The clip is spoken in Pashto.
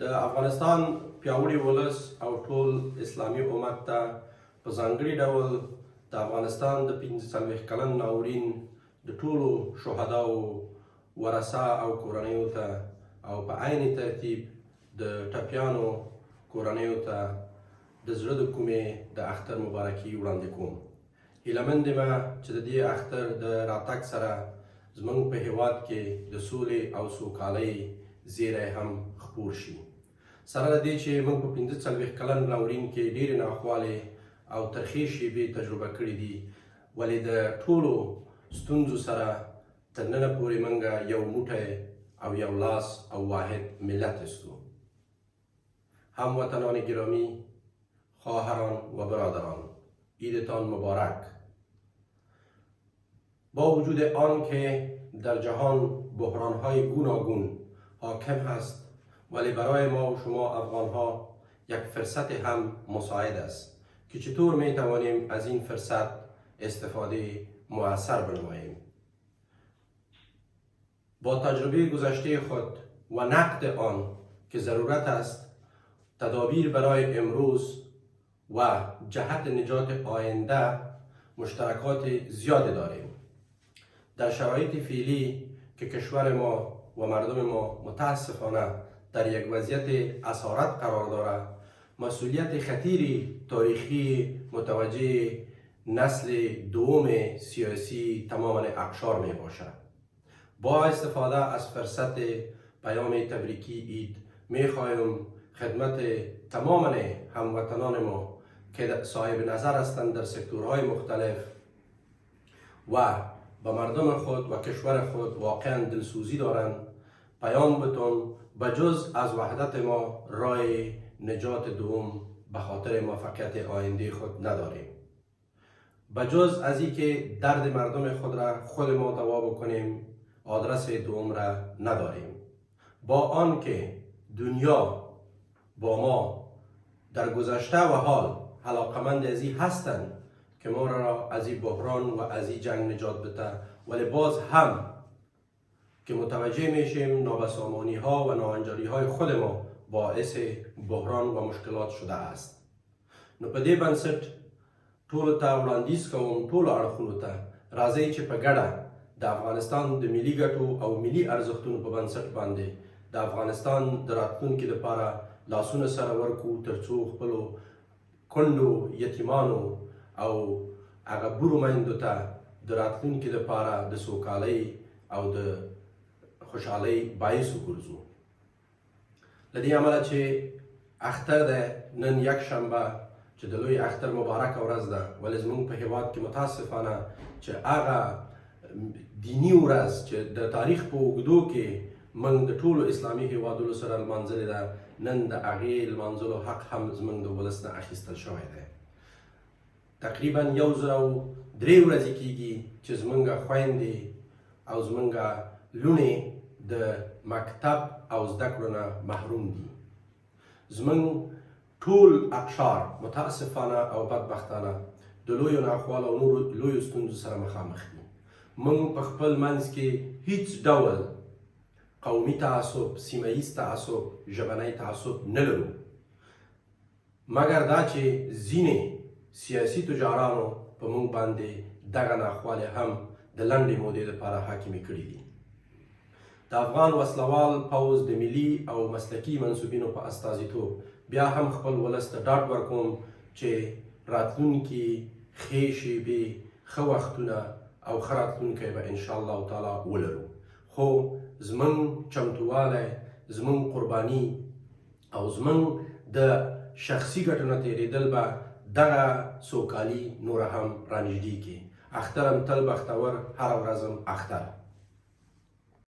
د افغانستان پیاوړي ولس او ټول اسلامي امت ته په ځانګړي ډول د افغانستان د 45 کلن ناورین د ټولو شهداو ورثه او کورنیو ته او په عین ترتیب د ټپیانو کورنیو ته د زړه د کومې د اختر مبارکي وړاندې کوم. هیلهمند یم چې د دې اختر د راتګ سره زموږ په هیواد کې د سولې او سوکالۍ زیری هم خپور شي. سره له دې چې موږ په 45 کلن ناورین کې ډېرې ناخوالې او ترخې شیبې تجربه کړې دي، ولې د ټولو ستونزو سره تر ننه پورې موږ یو موټی او یو لاس او واحد ملت هستیم. هموطنان گرامی، خواهران و برادران، عیدتان مبارک. با وجود آن که در جهان بحران‌های گوناگون حاکم هست، ولی برای ما و شما افغان‌ها یک فرصت هم مساعد است که چطور می توانیم از این فرصت استفاده مؤثر بنماییم. با تجربه گذشته خود و نقد آن که ضرورت است تدابیر برای امروز و جهت نجات آینده مشترکات زیاد داریم. در شرایط فعلی که کشور ما و مردم ما متاسفانه در یک وضعیت اسارت قرار دارد، مسئولیت خطیری تاریخی متوجه نسل دوم سیاسی تماما اقشار می باشد. با استفاده از فرصت پیام تبریکی عید می خواهیم خدمت تماما هموطنان ما که صاحب نظر هستند در سکتورهای مختلف و به مردم خود و کشور خود واقعا دلسوزی دارند پیام بتون بجز از وحدت ما راه نجات دوم به خاطر موفقیت آینده خود نداریم. بجز از این که درد مردم خود را خود ما دوا بکنیم آدرس دوم را نداریم. با آن که دنیا با ما در گذشته و حال علاقمند از این هستند که ما را از این بحران و از این جنگ نجات بده، ولی باز هم که متوجه میشیم نابسامانی ها و ناهنجاری های خود ما باعث بحران و مشکلات شده است. نو په دې بنسټ ټولو ته وړاندیز کوم ټولو اړخونو ته راځئ چې په ګډه د افغانستان د ملي ګټو او ملي ارزښتونو په بنسټ باندې د افغانستان د راتلونکي لپاره لاسونه سره ورکو، ترڅو خپلو کونډو، یتیمانو او هغه بورو میندو ته د راتلونکي لپاره د سوکالۍ او د خوشحالۍ باعث وګرځو. له دې امله چې اختر دی، نن یک شنبه چې د لوی اختر مبارکه ورځ ده، ولې زموږ په هیواد کې متاسفانه چې هغه دیني ورځ چې د تاریخ په اوږدو کې موږ د ټولو اسلامي هیوادونو سره لمانځلې ده، نن د هغې لمانځلو حق هم زموږ د ولس نه اخیستل شوی دی. تقریبا 103 ورځې کېږي چې زموږ خویندې او زموږ لوڼې د مکتب او زده کړو نه محروم دي. زموږ ټول اقشار متاسفانه او بدبختانه د لویو ناخوالو او نورو لویو ستونزو سره مخامخ دي. موږ په خپل منځ کې هیڅ ډول قومي تعصب، سیمه ییز تعصب، ژبنی تعصب نه لرو، مګر دا چې ځینې سیاسي تجارانو په موږ باندې دغه ناخوالې هم د لنډې مودې لپاره حاکمې کړي دي. د افغان وسلوال پوځ د ملي او مسلکي منصوبینو په استازیتوب بیا هم خپل ولس ته ډاډ ورکوم چې راتلونکي ښې شیبې، ښه وختونه او ښه راتلونکی به انشاءالله تعالی ولرو. خو زموږ چمتووالی، زموږ قرباني او زموږ د شخصي ګټو نه تېرېدل به دغه سوکالي نوره هم رانږدې کړي. اخترم تل بختور، هره ورځم اختر.